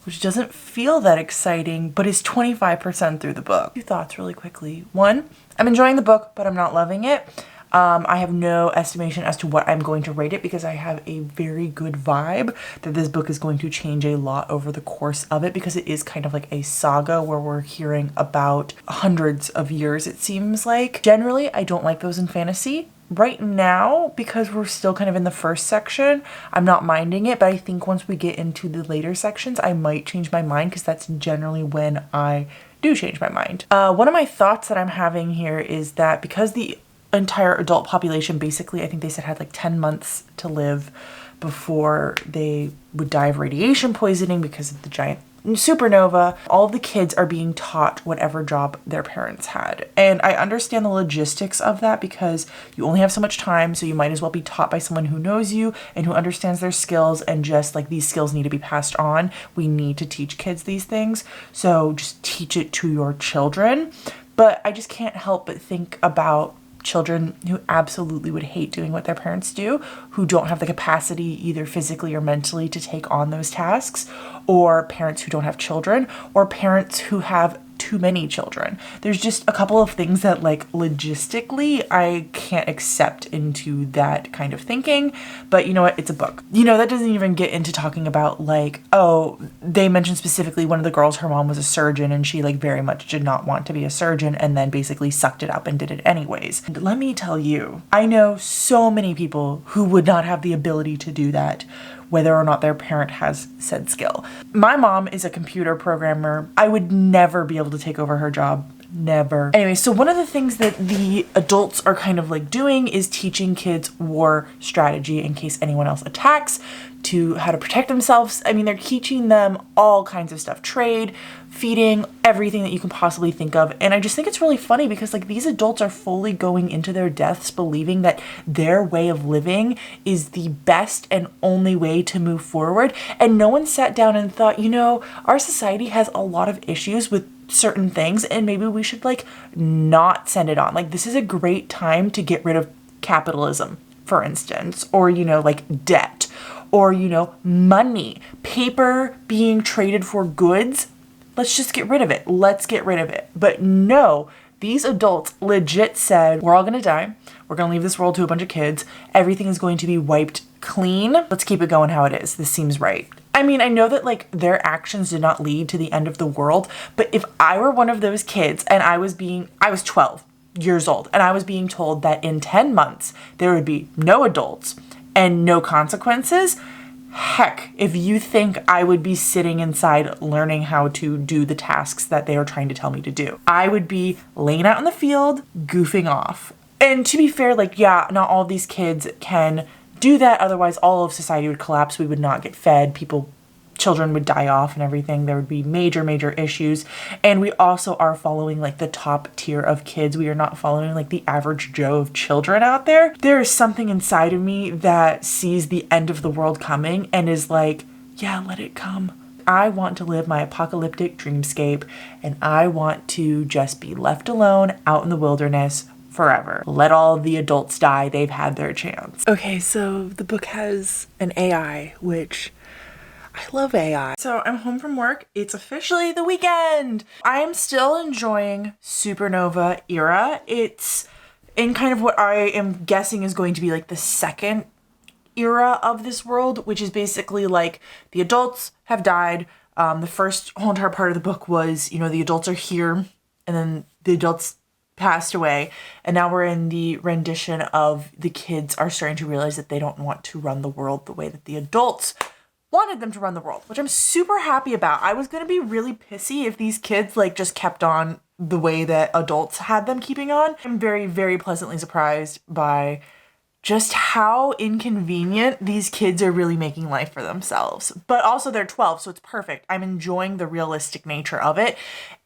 which doesn't feel that exciting, but is 25% through the book. 2 thoughts really quickly. 1, I'm enjoying the book, but I'm not loving it. I have no estimation as to what I'm going to rate it because I have a very good vibe that this book is going to change a lot over the course of it, because it is kind of like a saga where we're hearing about hundreds of years, it seems like. Generally, I don't like those in fantasy. Right now, because we're still kind of in the first section, I'm not minding it, but I think once we get into the later sections, I might change my mind, because that's generally when I do change my mind. One of my thoughts that I'm having here is that because the entire adult population, basically, I think they said had like 10 months to live before they would die of radiation poisoning because of the giant supernova, all of the kids are being taught whatever job their parents had. And I understand the logistics of that because you only have so much time, so you might as well be taught by someone who knows you and who understands their skills, and just like these skills need to be passed on. We need to teach kids these things, so just teach it to your children. But I just can't help but think about children who absolutely would hate doing what their parents do, who don't have the capacity either physically or mentally to take on those tasks, or parents who don't have children, or parents who have too many children. There's just a couple of things that, like, logistically I can't accept into that kind of thinking, but you know what, it's a book. You know, that doesn't even get into talking about, like, oh, they mentioned specifically one of the girls, her mom was a surgeon and she like very much did not want to be a surgeon and then basically sucked it up and did it anyways. And let me tell you, I know so many people who would not have the ability to do that, whether or not their parent has said skill. My mom is a computer programmer. I would never be able to take over her job. Never. Anyway, so one of the things that the adults are kind of like doing is teaching kids war strategy in case anyone else attacks, to how to protect themselves. I mean, they're teaching them all kinds of stuff, trade, feeding, everything that you can possibly think of. And I just think it's really funny because like these adults are fully going into their deaths believing that their way of living is the best and only way to move forward. And no one sat down and thought, you know, our society has a lot of issues with certain things and maybe we should like not send it on. Like this is a great time to get rid of capitalism, for instance, or, you know, like debt, or, you know, money, paper being traded for goods. Let's just get rid of it. Let's get rid of it. But no, these adults legit said, we're all going to die. We're going to leave this world to a bunch of kids. Everything is going to be wiped clean. Let's keep it going how it is. This seems right. I mean, I know that like their actions did not lead to the end of the world, but if I were one of those kids and I was 12 years old and I was being told that in 10 months there would be no adults and no consequences, heck, if you think I would be sitting inside learning how to do the tasks that they are trying to tell me to do, I would be laying out in the field, goofing off. And to be fair, like, yeah, not all of these kids can do that. Otherwise, all of society would collapse. We would not get fed. Children would die off and everything. There would be major, major issues. And we also are following like the top tier of kids. We are not following like the average Joe of children out there. There is something inside of me that sees the end of the world coming and is like, yeah, let it come. I want to live my apocalyptic dreamscape and I want to just be left alone out in the wilderness forever. Let all the adults die. They've had their chance. Okay, so the book has an AI, which I love AI. So I'm home from work. It's officially the weekend. I am still enjoying Supernova era. It's in kind of what I am guessing is going to be like the second era of this world, which is basically like the adults have died. The first whole entire part of the book was, you know, the adults are here and then the adults passed away. And now we're in the rendition of the kids are starting to realize that they don't want to run the world the way that the adults wanted them to run the world, which I'm super happy about. I was going to be really pissy if these kids like just kept on the way that adults had them keeping on. I'm very, very pleasantly surprised by just how inconvenient these kids are really making life for themselves. But also they're 12, so it's perfect. I'm enjoying the realistic nature of it.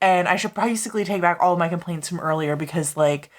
And I should basically take back all of my complaints from earlier because like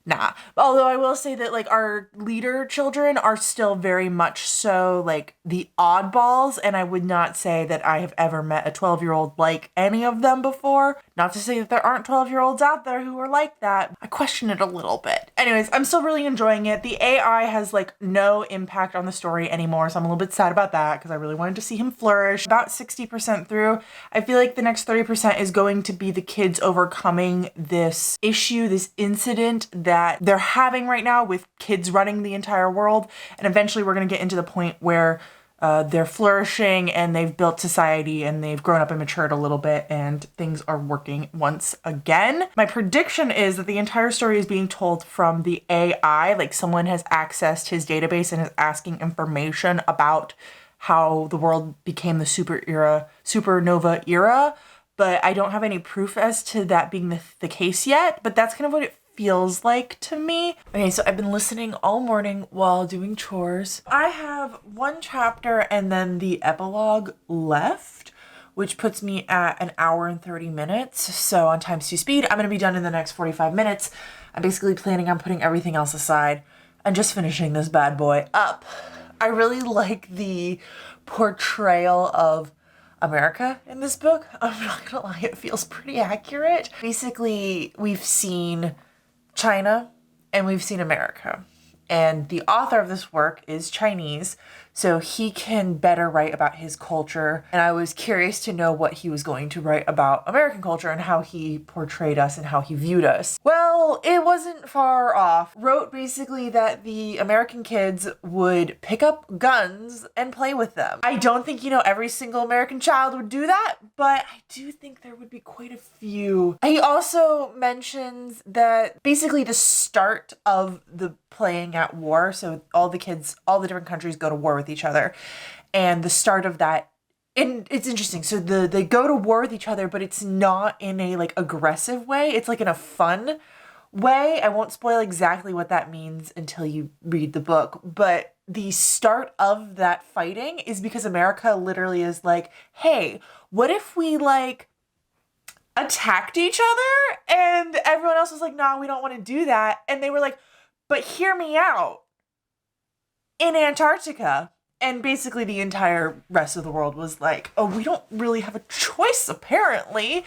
Nah. Although I will say that like our leader children are still very much so like the oddballs, and I would not say that I have ever met a 12-year-old like any of them before. Not to say that there aren't 12-year-olds out there who are like that. I question it a little bit. Anyways, I'm still really enjoying it. The AI has like no impact on the story anymore, so I'm a little bit sad about that because I really wanted to see him flourish. About 60% through, I feel like the next 30% is going to be the kids overcoming this issue, this incident that they're having right now with kids running the entire world. And eventually we're going to get into the point where they're flourishing and they've built society and they've grown up and matured a little bit and things are working once again. My prediction is that the entire story is being told from the AI, like someone has accessed his database and is asking information about how the world became the supernova era, but I don't have any proof as to that being the case yet, but that's kind of what it feels like to me. Okay, so I've been listening all morning while doing chores. I have one chapter and then the epilogue left, which puts me at an hour and 30 minutes. So on times 2 speed, I'm gonna be done in the next 45 minutes. I'm basically planning on putting everything else aside and just finishing this bad boy up. I really like the portrayal of America in this book. I'm not gonna lie, it feels pretty accurate. Basically, we've seen China and we've seen America. And the author of this work is Chinese, so he can better write about his culture. And I was curious to know what he was going to write about American culture and how he portrayed us and how he viewed us. Well, it wasn't far off. Wrote basically that the American kids would pick up guns and play with them. I don't think, every single American child would do that, but I do think there would be quite a few. He also mentions that basically the start of the playing at war, so all the different countries go to war with each other, and the start of that, and it's interesting, so they go to war with each other, but it's not in a like aggressive way, it's like in a fun way. I won't spoil exactly what that means until you read the book, but the start of that fighting is because America literally is like, hey, what if we like attacked each other? And everyone else was like, nah, we don't want to do that. And they were like, but hear me out, in Antarctica. And basically the entire rest of the world was like, oh, we don't really have a choice, apparently.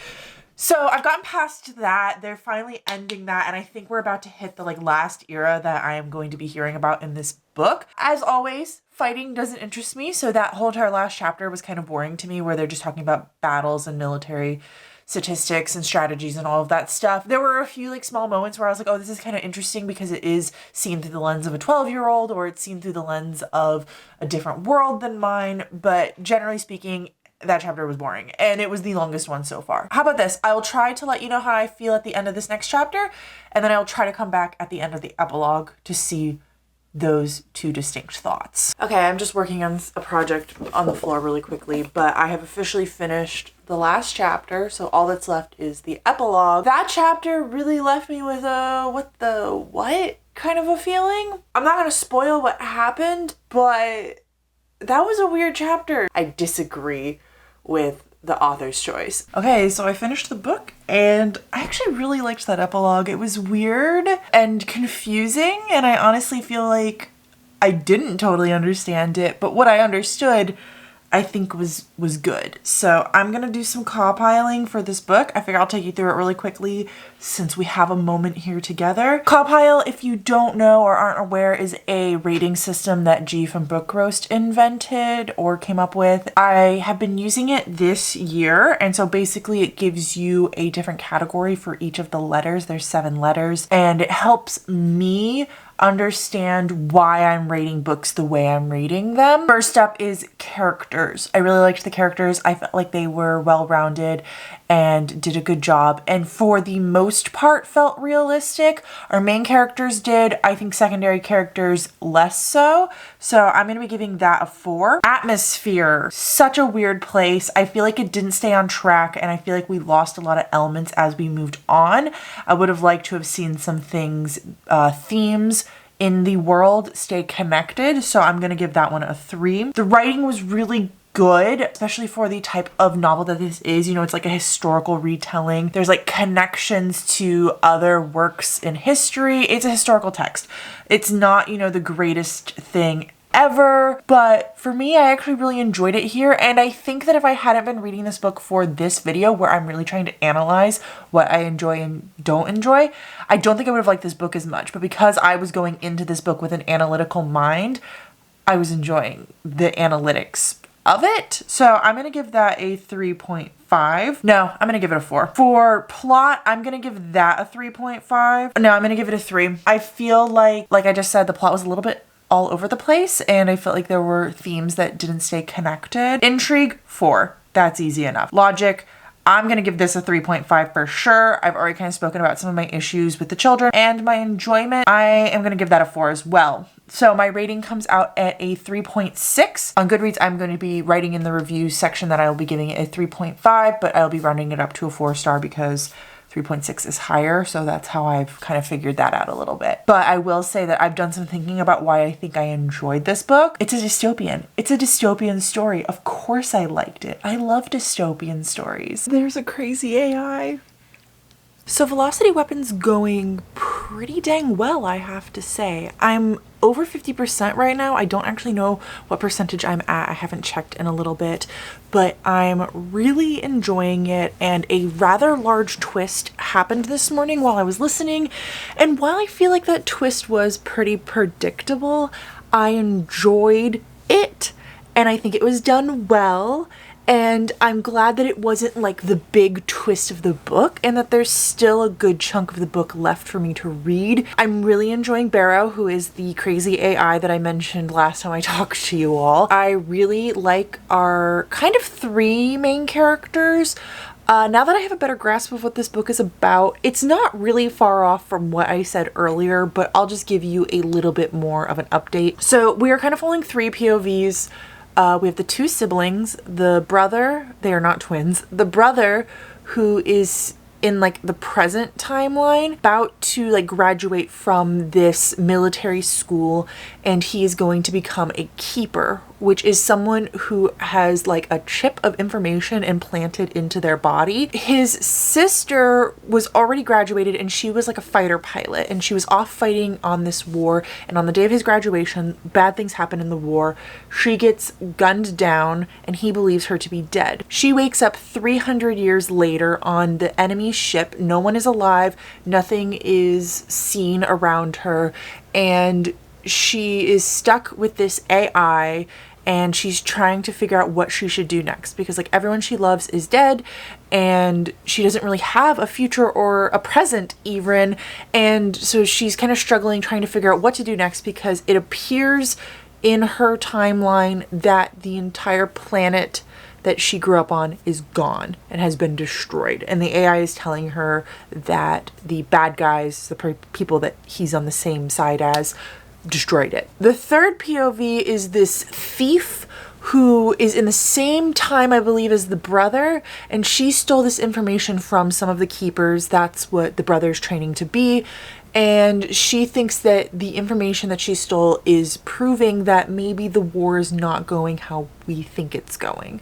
So I've gotten past that. They're finally ending that. And I think we're about to hit the like last era that I am going to be hearing about in this book. As always, fighting doesn't interest me. So that whole entire last chapter was kind of boring to me, where they're just talking about battles and military statistics and strategies and all of that stuff. There were a few like small moments where I was like, oh, this is kind of interesting because it is seen through the lens of a 12-year-old, or it's seen through the lens of a different world than mine. But generally speaking, that chapter was boring, and it was the longest one so far. How about this? I will try to let you know how I feel at the end of this next chapter, and then I will try to come back at the end of the epilogue to see those two distinct thoughts. Okay, I'm just working on a project on the floor really quickly, but I have officially finished the last chapter, so all that's left is the epilogue. That chapter really left me with a what kind of a feeling. I'm not gonna spoil what happened, but that was a weird chapter. I disagree with the author's choice. Okay, so I finished the book and I actually really liked that epilogue. It was weird and confusing, and I honestly feel like I didn't totally understand it, but what I understood I think was good. So I'm gonna do some compiling for this book. I figure I'll take you through it really quickly since we have a moment here together. Compile, if you don't know or aren't aware, is a rating system that G from Book Roast invented or came up with. I have been using it this year, and so basically it gives you a different category for each of the letters. There's 7 letters, and it helps me understand why I'm rating books the way I'm rating them. First up is characters. I really liked the characters. I felt like they were well-rounded and did a good job, and for the most part felt realistic. Our main characters did. I think secondary characters less so. So I'm going to be giving that a 4. Atmosphere. Such a weird place. I feel like it didn't stay on track, and I feel like we lost a lot of elements as we moved on. I would have liked to have seen some things, themes in the world stay connected, so I'm going to give that one a 3. The writing was really good, especially for the type of novel that this is. You know, it's like a historical retelling. There's like connections to other works in history. It's a historical text. It's not, you know, the greatest thing ever, but for me, I actually really enjoyed it here. And I think that if I hadn't been reading this book for this video where I'm really trying to analyze what I enjoy and don't enjoy, I don't think I would have liked this book as much. But because I was going into this book with an analytical mind, I was enjoying the analytics of it. So I'm going to give that a 3.5. No, I'm going to give it a 4. For plot, I'm going to give that a 3.5. No, I'm going to give it a 3. I feel like I just said, the plot was a little bit all over the place, and I felt like there were themes that didn't stay connected. Intrigue, 4. That's easy enough. Logic, I'm going to give this a 3.5 for sure. I've already kind of spoken about some of my issues with the children and my enjoyment. I am going to give that a 4 as well. So my rating comes out at a 3.6. On Goodreads, I'm going to be writing in the review section that I will be giving it a 3.5, but I'll be rounding it up to a 4-star because 3.6 is higher, so that's how I've kind of figured that out a little bit. But I will say that I've done some thinking about why I think I enjoyed this book. It's a dystopian. It's a dystopian story. Of course I liked it. I love dystopian stories. There's a crazy AI. So Velocity Weapon's going pretty dang well, I have to say. I'm over 50% right now. I don't actually know what percentage I'm at. I haven't checked in a little bit, but I'm really enjoying it. And a rather large twist happened this morning while I was listening. And while I feel like that twist was pretty predictable, I enjoyed it. And I think it was done well. And I'm glad that it wasn't like the big twist of the book and that there's still a good chunk of the book left for me to read. I'm really enjoying Barrow, who is the crazy AI that I mentioned last time I talked to you all. I really like our kind of 3 main characters. Now that I have a better grasp of what this book is about, it's not really far off from what I said earlier, but I'll just give you a little bit more of an update. So we are kind of following 3 POVs. We have the 2 siblings, the brother, they are not twins, the brother who is in like the present timeline about to like graduate from this military school, and he is going to become a keeper, which is someone who has like a chip of information implanted into their body. His sister was already graduated and she was like a fighter pilot, and she was off fighting on this war, and on the day of his graduation, bad things happen in the war. She gets gunned down and he believes her to be dead. She wakes up 300 years later on the enemy ship. No one is alive, nothing is seen around her, and she is stuck with this AI, and she's trying to figure out what she should do next because like everyone she loves is dead, and she doesn't really have a future or a present even, and so she's kind of struggling trying to figure out what to do next because it appears in her timeline that the entire planet that she grew up on is gone and has been destroyed. And the AI is telling her that the bad guys, the people that he's on the same side as, destroyed it. The 3rd POV is this thief who is in the same time, I believe, as the brother, and she stole this information from some of the keepers. That's what the brother's training to be. And she thinks that the information that she stole is proving that maybe the war is not going how we think it's going.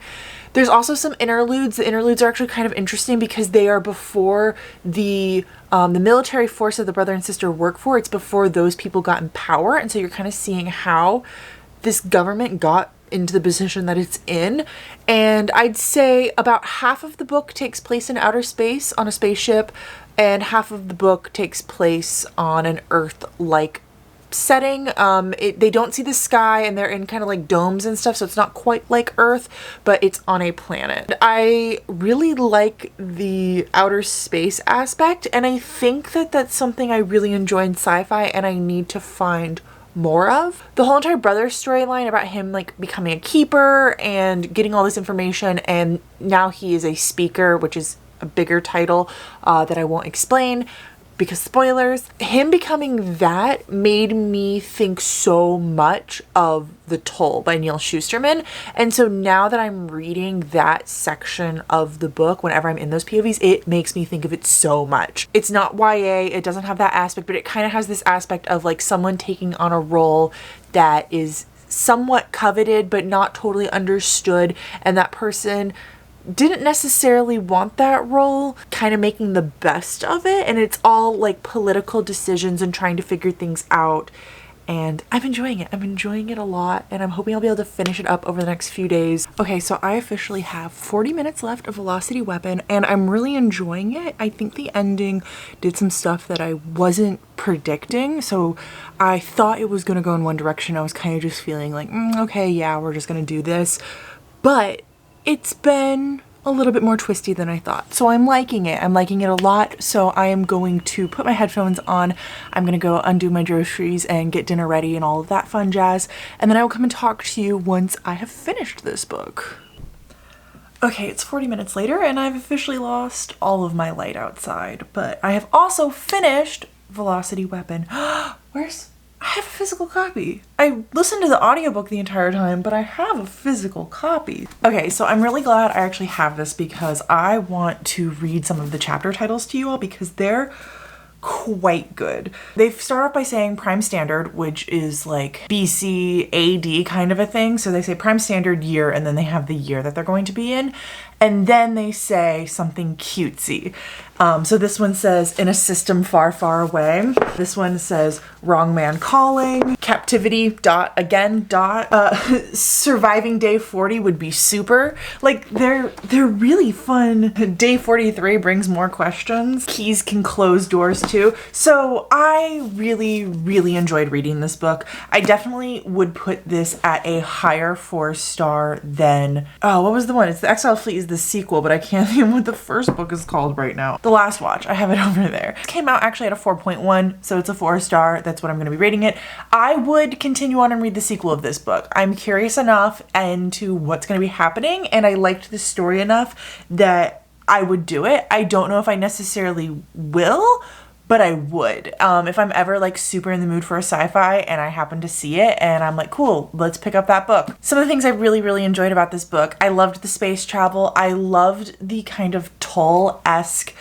There's also some interludes. The interludes are actually kind of interesting because they are before the military force that the brother and sister work for. It's before those people got in power. And so you're kind of seeing how this government got into the position that it's in. And I'd say about half of the book takes place in outer space on a spaceship, and half of the book takes place on an Earth-like setting. They don't see the sky, and they're in kind of like domes and stuff, so it's not quite like Earth, but it's on a planet. I really like the outer space aspect, and I think that that's something I really enjoy in sci-fi and I need to find more of. The whole entire brother storyline about him like becoming a keeper and getting all this information, and now he is a speaker, which is a bigger title that I won't explain because spoilers. Him becoming that made me think so much of The Toll by Neil Shusterman. And so now that I'm reading that section of the book, whenever I'm in those POVs, it makes me think of it so much. It's not YA, it doesn't have that aspect, but it kind of has this aspect of like someone taking on a role that is somewhat coveted but not totally understood, and that person didn't necessarily want that role, kind of making the best of it, and it's all like political decisions and trying to figure things out. And I'm enjoying it. I'm enjoying it a lot, and I'm hoping I'll be able to finish it up over the next few days. Okay, so I officially have 40 minutes left of Velocity Weapon, and I'm really enjoying it. I think the ending did some stuff that I wasn't predicting, so I thought it was gonna go in one direction. I was kind of just feeling like, okay, yeah, we're just gonna do this. But it's been a little bit more twisty than I thought. So I'm liking it. I'm liking it a lot. So I am going to put my headphones on. I'm going to go undo my groceries and get dinner ready and all of that fun jazz. And then I will come and talk to you once I have finished this book. Okay, it's 40 minutes later and I've officially lost all of my light outside, but I have also finished Velocity Weapon. I have a physical copy. I listened to the audiobook the entire time, but I have a physical copy. Okay, so I'm really glad I actually have this because I want to read some of the chapter titles to you all because they're quite good. They start off by saying Prime Standard, which is like BC AD kind of a thing. So they say Prime Standard year, and then they have the year that they're going to be in. And then they say something cutesy. So this one says, in a system far, far away. This one says, wrong man calling. Captivity, surviving day 40 would be super. Like, they're really fun. Day 43 brings more questions. Keys can close doors too. So I really, really enjoyed reading this book. I definitely would put this at a higher 4-star than, what was the one? It's The Exiled Fleet is the sequel, but I can't think of what the first book is called right now. The Last Watch. I have it over there. It came out actually at a 4.1, so it's a 4-star. That's what I'm going to be rating it. I would continue on and read the sequel of this book. I'm curious enough into what's going to be happening, and I liked the story enough that I would do it. I don't know if I necessarily will, but I would. If I'm ever like super in the mood for a sci-fi and I happen to see it and I'm like, cool, let's pick up that book. Some of the things I really, really enjoyed about this book, I loved the space travel. I loved the kind of Toll-esque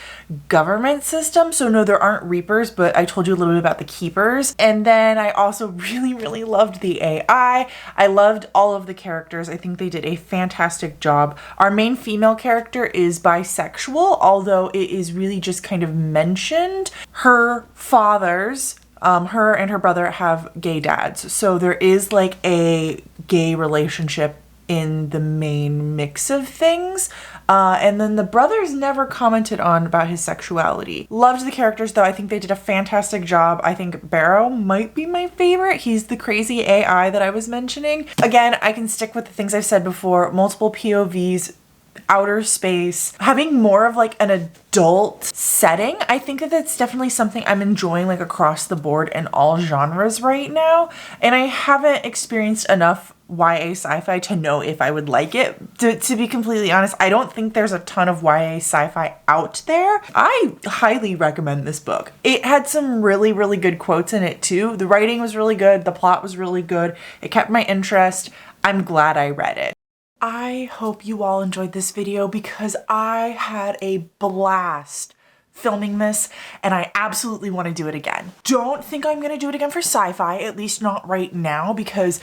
government system. So no, there aren't Reapers, but I told you a little bit about the Keepers. And then I also really, really loved the AI. I loved all of the characters. I think they did a fantastic job. Our main female character is bisexual, although it is really just kind of mentioned. Her fathers, her and her brother have gay dads. So there is like a gay relationship in the main mix of things. And then the brothers never commented on about his sexuality. Loved the characters though. I think they did a fantastic job. I think Barrow might be my favorite. He's the crazy AI that I was mentioning. Again, I can stick with the things I've said before. Multiple POVs, outer space, having more of like an adult setting. I think that that's definitely something I'm enjoying like across the board in all genres right now. And I haven't experienced enough YA sci-fi to know if I would like it. To be completely honest, I don't think there's a ton of YA sci-fi out there. I highly recommend this book. It had some really, really good quotes in it too. The writing was really good. The plot was really good. It kept my interest. I'm glad I read it. I hope you all enjoyed this video because I had a blast filming this and I absolutely want to do it again. Don't think I'm going to do it again for sci-fi, at least not right now, because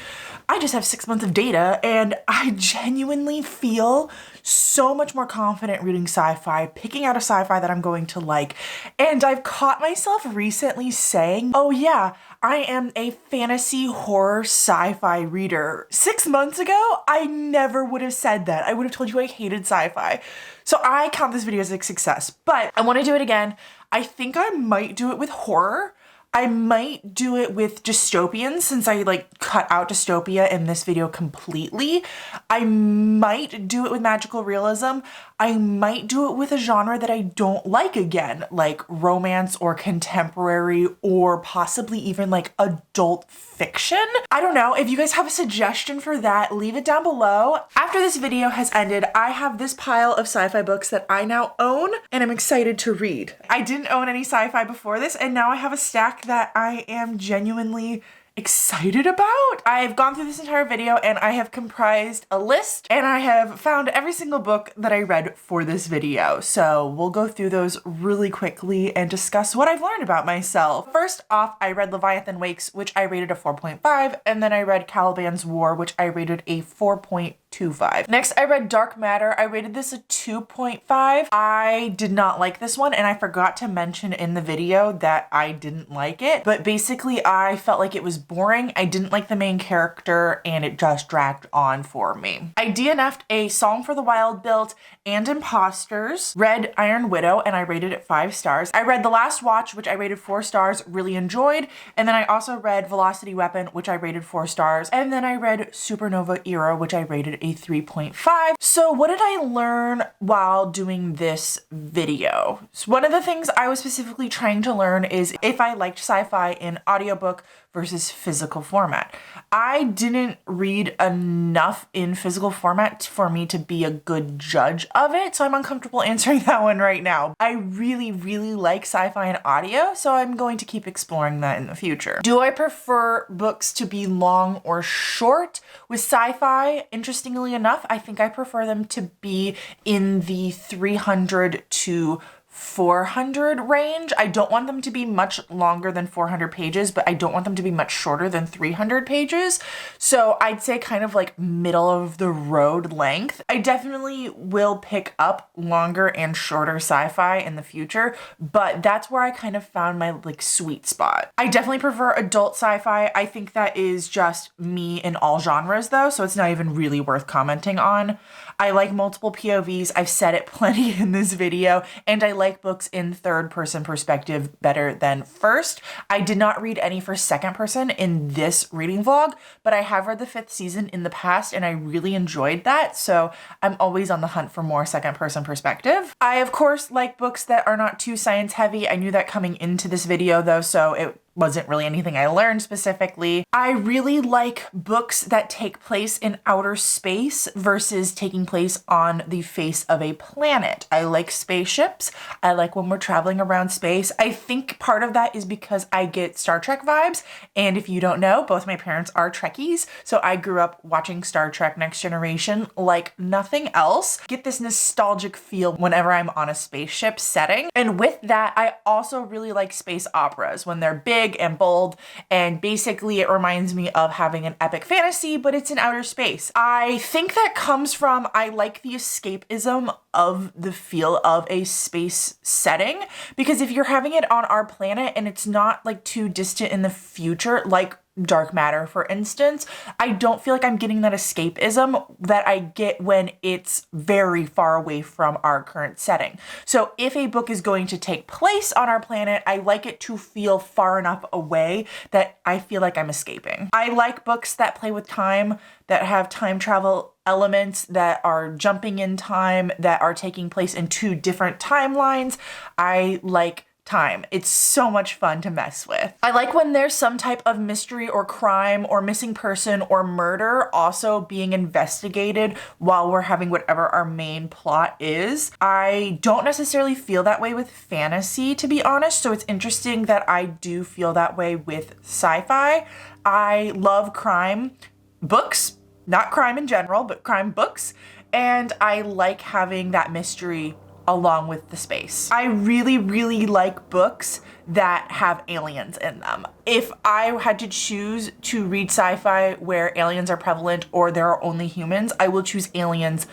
I just have 6 months of data and I genuinely feel so much more confident reading sci-fi, picking out a sci-fi that I'm going to like. And I've caught myself recently saying, oh yeah, I am a fantasy horror sci-fi reader. 6 months ago, I never would have said that. I would have told you I hated sci-fi. So I count this video as a success, but I want to do it again. I think I might do it with horror. I might do it with dystopian since I like cut out dystopia in this video completely. I might do it with magical realism. I might do it with a genre that I don't like again, like romance or contemporary or possibly even like adult fiction. I don't know. If you guys have a suggestion for that, leave it down below. After this video has ended, I have this pile of sci-fi books that I now own and I'm excited to read. I didn't own any sci-fi before this and now I have a stack that I am genuinely excited about. I've gone through this entire video and I have comprised a list and I have found every single book that I read for this video. So we'll go through those really quickly and discuss what I've learned about myself. First off, I read Leviathan Wakes, which I rated a 4.5, and then I read Caliban's War, which I rated a 4.25. Next, I read Dark Matter. I rated this a 2.5. I did not like this one, and I forgot to mention in the video that I didn't like it, but basically I felt like it was boring. I didn't like the main character and it just dragged on for me. I DNF'd A Song for the Wild Built and Imposters, read Iron Widow, and I rated it 5 stars. I read The Last Watch, which I rated 4 stars, really enjoyed. And then I also read Velocity Weapon, which I rated 4 stars. And then I read Supernova Era, which I rated a 3.5. So what did I learn while doing this video? So one of the things I was specifically trying to learn is if I liked sci-fi in audiobook versus physical format. I didn't read enough in physical format for me to be a good judge of it, so I'm uncomfortable answering that one right now. I really, really like sci-fi and audio, so I'm going to keep exploring that in the future. Do I prefer books to be long or short? With sci-fi, interestingly enough, I think I prefer them to be in the 300 to 400 range. I don't want them to be much longer than 400 pages, but I don't want them to be much shorter than 300 pages. So I'd say kind of like middle of the road length. I definitely will pick up longer and shorter sci-fi in the future, but that's where I kind of found my like sweet spot. I definitely prefer adult sci-fi. I think that is just me in all genres though, so it's not even really worth commenting on. I like multiple POVs. I've said it plenty in this video, and I like books in third person perspective better than first. I did not read any for second person in this reading vlog, but I have read the 5th season in the past and I really enjoyed that. So I'm always on the hunt for more second person perspective. I of course like books that are not too science heavy. I knew that coming into this video though, so it wasn't really anything I learned specifically. I really like books that take place in outer space versus taking place on the face of a planet. I like spaceships. I like when we're traveling around space. I think part of that is because I get Star Trek vibes. And if you don't know, both my parents are Trekkies. So I grew up watching Star Trek Next Generation like nothing else. Get this nostalgic feel whenever I'm on a spaceship setting. And with that, I also really like space operas when they're big and bold, and basically it reminds me of having an epic fantasy, but it's in outer space. I think that comes from I like the escapism of the feel of a space setting, because if you're having it on our planet and it's not like too distant in the future, like Dark Matter, for instance, I don't feel like I'm getting that escapism that I get when it's very far away from our current setting. So if a book is going to take place on our planet, I like it to feel far enough away that I feel like I'm escaping. I like books that play with time, that have time travel elements, that are jumping in time, that are taking place in 2 different timelines. I like time. It's so much fun to mess with. I like when there's some type of mystery or crime or missing person or murder also being investigated while we're having whatever our main plot is. I don't necessarily feel that way with fantasy, to be honest, so it's interesting that I do feel that way with sci-fi. I love crime books, not crime in general, but crime books, and I like having that mystery along with the space. I really, really like books that have aliens in them. If I had to choose to read sci-fi where aliens are prevalent or there are only humans, I will choose aliens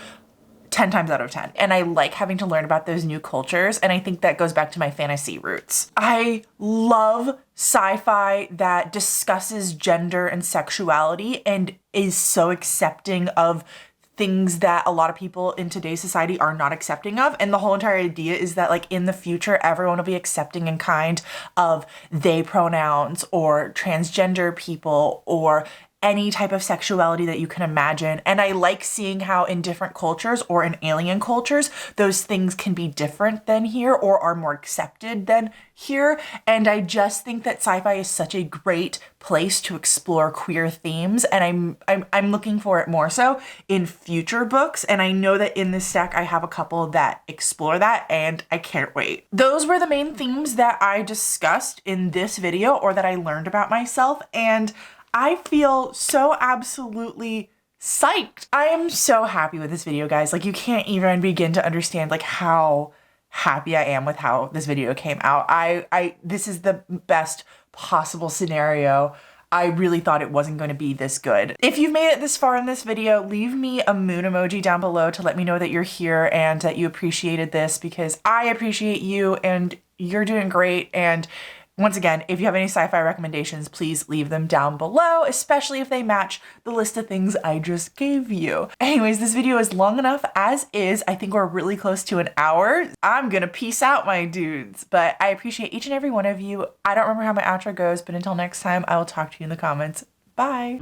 10 times out of 10. And I like having to learn about those new cultures, and I think that goes back to my fantasy roots. I love sci-fi that discusses gender and sexuality and is so accepting of things that a lot of people in today's society are not accepting of. And the whole entire idea is that like in the future, everyone will be accepting and kind of they pronouns or transgender people or any type of sexuality that you can imagine. And I like seeing how in different cultures or in alien cultures, those things can be different than here or are more accepted than here. And I just think that sci-fi is such a great place to explore queer themes, and I'm looking for it more so in future books. And I know that in this stack I have a couple that explore that, and I can't wait. Those were the main themes that I discussed in this video, or that I learned about myself, and I feel so absolutely psyched. I am so happy with this video, guys. Like, you can't even begin to understand like how happy I am with how this video came out. This is the best possible scenario. I really thought it wasn't going to be this good. If you've made it this far in this video, leave me a moon emoji down below to let me know that you're here and that you appreciated this, because I appreciate you and you're doing great. And once again, if you have any sci-fi recommendations, please leave them down below, especially if they match the list of things I just gave you. Anyways, this video is long enough as is. I think we're really close to an hour. I'm gonna peace out, my dudes. But I appreciate each and every one of you. I don't remember how my outro goes, but until next time, I will talk to you in the comments. Bye.